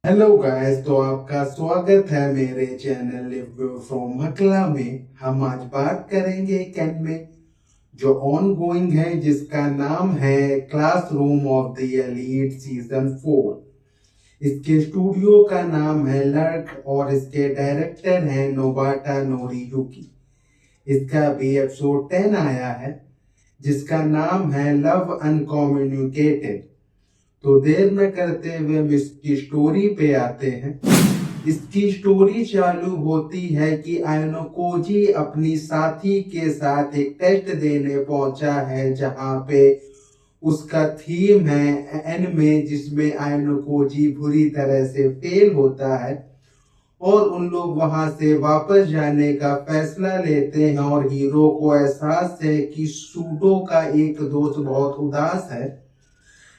Hello guys, तो आपका स्वागत है मेरे चैनल लिव फ्रॉम हकला में। हम आज बात करेंगे कैन में जो ऑन गोइंग है, जिसका नाम है classroom of the elite season 4। इसके स्टूडियो का नाम है लर्क और इसके डायरेक्टर हैं नोबाटा नोरियुकी। इसका भी एपिसोड 10 आया है, जिसका नाम है लव अनकम्युनिकेटेड। तो देर न करते हुए हम इसकी स्टोरी पे आते हैं। इसकी स्टोरी चालू होती है कि आयनोकोजी अपनी साथी के साथ एक टेस्ट देने पहुंचा है, जहां पे उसका थीम है एनिमे, जिसमें आयनोकोजी बुरी तरह से फेल होता है और उन लोग वहां से वापस जाने का फैसला लेते हैं। और हीरो को एहसास है कि सूडो का एक दोस्त बहुत उदास है,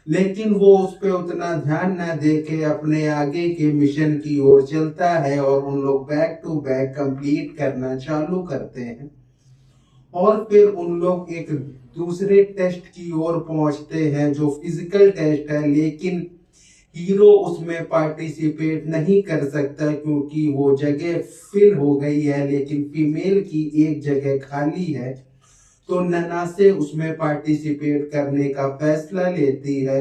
लेकिन वो उस पर उतना ध्यान न दे के अपने आगे के मिशन की ओर चलता है और उन लोग बैक टू बैक कंप्लीट करना चालू करते हैं। और फिर उन लोग एक दूसरे टेस्ट की ओर पहुंचते हैं जो फिजिकल टेस्ट है, लेकिन हीरो उसमें पार्टिसिपेट नहीं कर सकता क्योंकि वो जगह फिल हो गई है, लेकिन फीमेल की एक जगह खाली है। तो ननासे उसमें पार्टिसिपेट करने का फैसला लेती है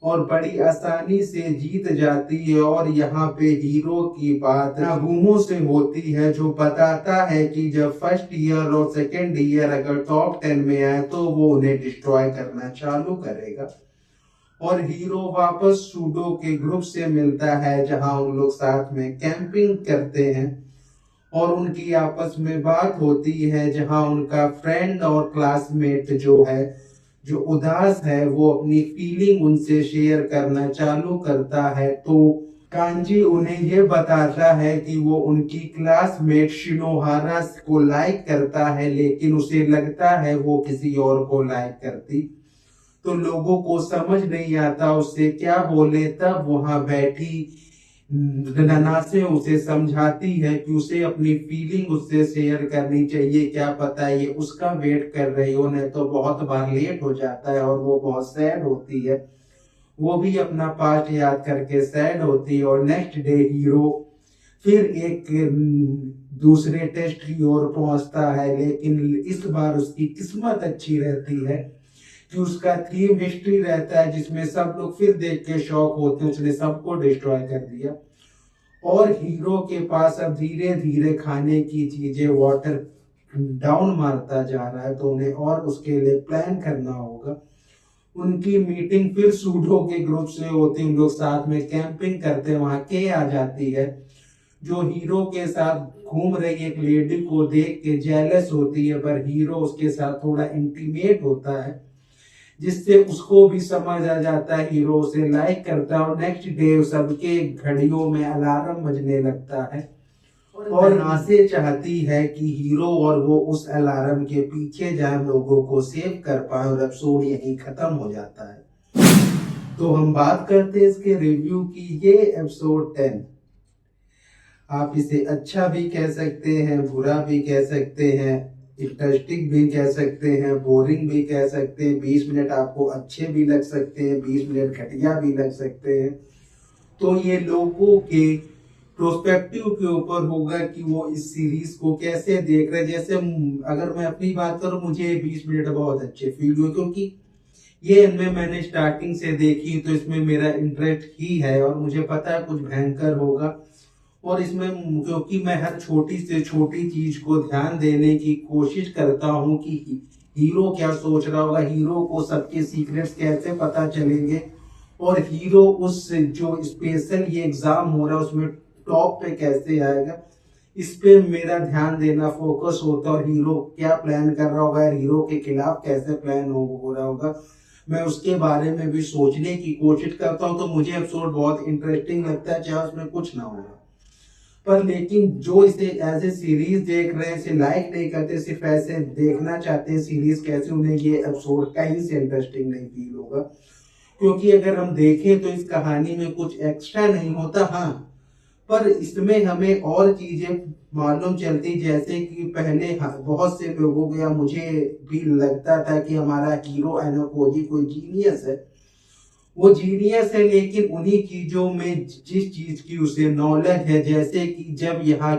और बड़ी आसानी से जीत जाती है। और यहाँ पे हीरो की बात नागुमो से होती है, जो बताता है कि जब फर्स्ट ईयर और सेकेंड ईयर अगर टॉप 10 में आए तो वो उन्हें डिस्ट्रॉय करना चालू करेगा। और हीरो वापस सूडो के ग्रुप से मिलता है, जहां उन लोग साथ में कैंपिंग करते हैं और उनकी आपस में बात होती है, जहां उनका फ्रेंड और क्लासमेट जो उदास है, वो अपनी फीलिंग उनसे शेयर करना चालू करता है। तो कांजी उन्हें ये बताता है कि वो उनकी क्लासमेट शिनोहारा को लाइक करता है, लेकिन उसे लगता है वो किसी और को लाइक करती। तो लोगों को समझ नहीं आता उससे क्या बोले। तब वहां बैठी ननासे उसे समझाती है कि उसे अपनी फीलिंग उससे शेयर करनी चाहिए, क्या पता ये उसका वेट कर रही हो, नहीं तो बहुत बार लेट हो जाता है। और वो बहुत सैड होती है, वो भी अपना पास्ट याद करके सैड होती है। और नेक्स्ट डे हीरो फिर एक दूसरे टेस्ट की ओर पहुंचता है, लेकिन इस बार उसकी किस्मत अच्छी रहती है कि उसका थीम हिस्ट्री रहता है, जिसमें सब लोग फिर देख के शॉक होते हैं, उसने सबको डिस्ट्रॉय कर दिया। और हीरो के पास अब धीरे धीरे खाने की चीजें वाटर डाउन मारता जा रहा है, तो उन्हें और उसके लिए प्लान करना होगा। उनकी मीटिंग फिर सूडो के ग्रुप से होती है, उन लोग साथ में कैंपिंग करते हैं। वहां के आ जाती है, जो हीरो के साथ घूम रही एक लेडी को देख के जेलस होती है, पर हीरो उसके साथ थोड़ा इंटीमेट होता है, जिससे उसको भी समझ आ जाता है, हीरो उसे लाइक करता है। और नेक्स्ट डे सबके घड़ियों में अलार्म बजने लगता है और नासे चाहती है कि हीरो और वो उस अलार्म के पीछे जाए, लोगों को सेव कर पाए, और एपिसोड यहीं खत्म हो जाता है। तो हम बात करते हैं इसके रिव्यू की। ये एपिसोड 10 आप इसे अच्छा भी कह सकते हैं, बुरा भी कह सकते हैं, इंटरेस्टिंग भी कह सकते हैं, बोरिंग भी कह सकते हैं। 20 मिनट आपको अच्छे भी लग सकते हैं, 20 मिनट घटिया भी लग सकते हैं। तो ये लोगों के प्रोस्पेक्टिव के ऊपर होगा कि वो इस सीरीज को कैसे देख रहे हैं। जैसे अगर मैं अपनी बात करूं, मुझे 20 मिनट बहुत अच्छे फील हुए, क्योंकि ये इनमें मैंने स्टार्टिंग से देखी, तो इसमें मेरा इंटरेस्ट ही है और मुझे पता है कुछ भयंकर होगा। और इसमें क्योंकि मैं हर छोटी से छोटी चीज को ध्यान देने की कोशिश करता हूँ कि हीरो क्या सोच रहा होगा, हीरो को सबके सीक्रेट्स कैसे पता चलेंगे, और हीरो उस जो स्पेशल ये एग्जाम हो रहा है उसमें टॉप पे कैसे आएगा, इस पे मेरा ध्यान देना फोकस होता है। और हीरो क्या प्लान कर रहा होगा, हीरो के खिलाफ कैसे प्लान हो रहा होगा, मैं उसके बारे में भी सोचने की कोशिश करता हूँ। तो मुझे एपिसोड बहुत इंटरेस्टिंग लगता है, चाहे उसमें कुछ ना हो। पर लेकिन जो इसे एज ए सीरीज देख रहे हैं, इसे लाइक नहीं करते, सिर्फ ऐसे देखना चाहते हैं सीरीज कैसे, उन्हें ये एपिसोड कहीं से इंटरेस्टिंग नहीं फील होगा। क्योंकि अगर हम देखें तो इस कहानी में कुछ एक्स्ट्रा नहीं होता, हाँ, पर इसमें हमें और चीजें मालूम चलती, जैसे कि पहले बहुत से लोगों को या मुझे भी लगता था कि हमारा हीरो एनोकोजी कोई जीनियस है, वो जीनियस है, लेकिन उन्हीं चीजों में जिस चीज की उसे नॉलेज है, जैसे कि जब यहाँ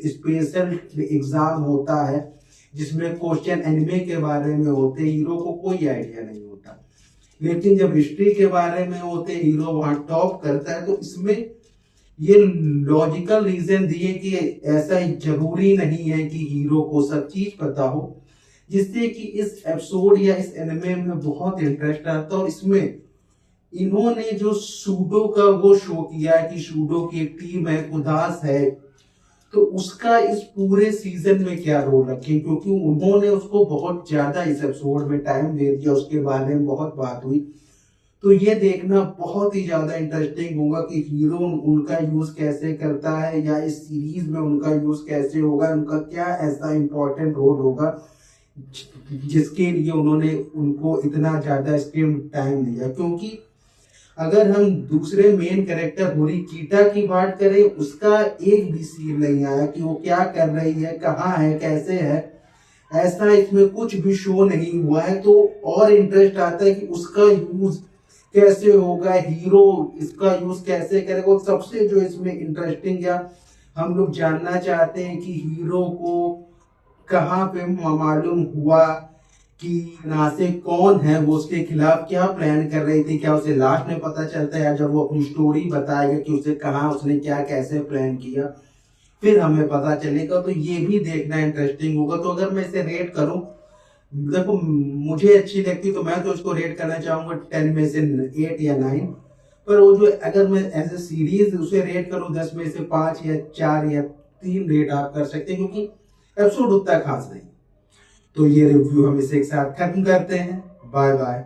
स्पेशल एग्जाम होता है जिसमें क्वेश्चन एनिमे के बारे में होते, हीरो को कोई आइडिया नहीं होता, लेकिन जब हिस्ट्री के बारे में होते हीरो वहां टॉप करता है। तो इसमें ये लॉजिकल रीजन दिए कि ऐसा जरूरी नहीं है कि हीरो को सब चीज पता हो, जिससे कि इस एपिसोड या इस एनिमे में बहुत इंटरेस्ट आता है। और इसमें इन्होंने जो सूडो का वो शो किया है कि सूडो की एक टीम है, उदास है, तो उसका इस पूरे सीजन में क्या रोल रखे, क्योंकि उन्होंने उसको बहुत ज्यादा इस एपिसोड में टाइम दे दिया, उसके बारे में बहुत बात हुई। तो ये देखना बहुत ही ज्यादा इंटरेस्टिंग होगा कि हीरो उनका यूज कैसे करता है, या इस सीरीज में उनका यूज कैसे होगा, उनका क्या ऐसा इंपॉर्टेंट रोल होगा जिसके लिए उन्होंने उनको इतना ज्यादा स्क्रीन टाइम दिया। क्योंकि अगर हम दूसरे मेन कैरेक्टर होरिकीटा की बात करें, उसका एक भी सीन नहीं आया कि वो क्या कर रही है, कहाँ है, कैसे है, ऐसा इसमें कुछ भी शो नहीं हुआ है। तो और इंटरेस्ट आता है कि उसका यूज कैसे होगा, हीरो इसका यूज कैसे करेगा। सबसे जो इसमें इंटरेस्टिंग या हम लोग जानना चाहते हैं कि हीरो को कहाँ पे मालूम हुआ कि नासिक कौन है, वो उसके खिलाफ क्या प्लान कर रही थी, क्या उसे लास्ट में पता चलता है, या जब वो अपनी स्टोरी बताएगा कि उसे कहा उसने क्या कैसे प्लान किया, फिर हमें पता चलेगा। तो ये भी देखना इंटरेस्टिंग होगा। तो अगर मैं इसे रेट करूं, देखो मुझे अच्छी लगती तो मैं तो इसको रेट करना चाहूंगा 10 में से 8 या 9। पर वो जो अगर मैं एज ए सीरीज उसे रेट करूं 10 में से 5 या 4 या 3 रेट आप कर सकते हैं, क्योंकि एपिसोड उतना खास नहीं। तो ये रिव्यू हम इसे एक साथ खत्म करते हैं। Bye bye.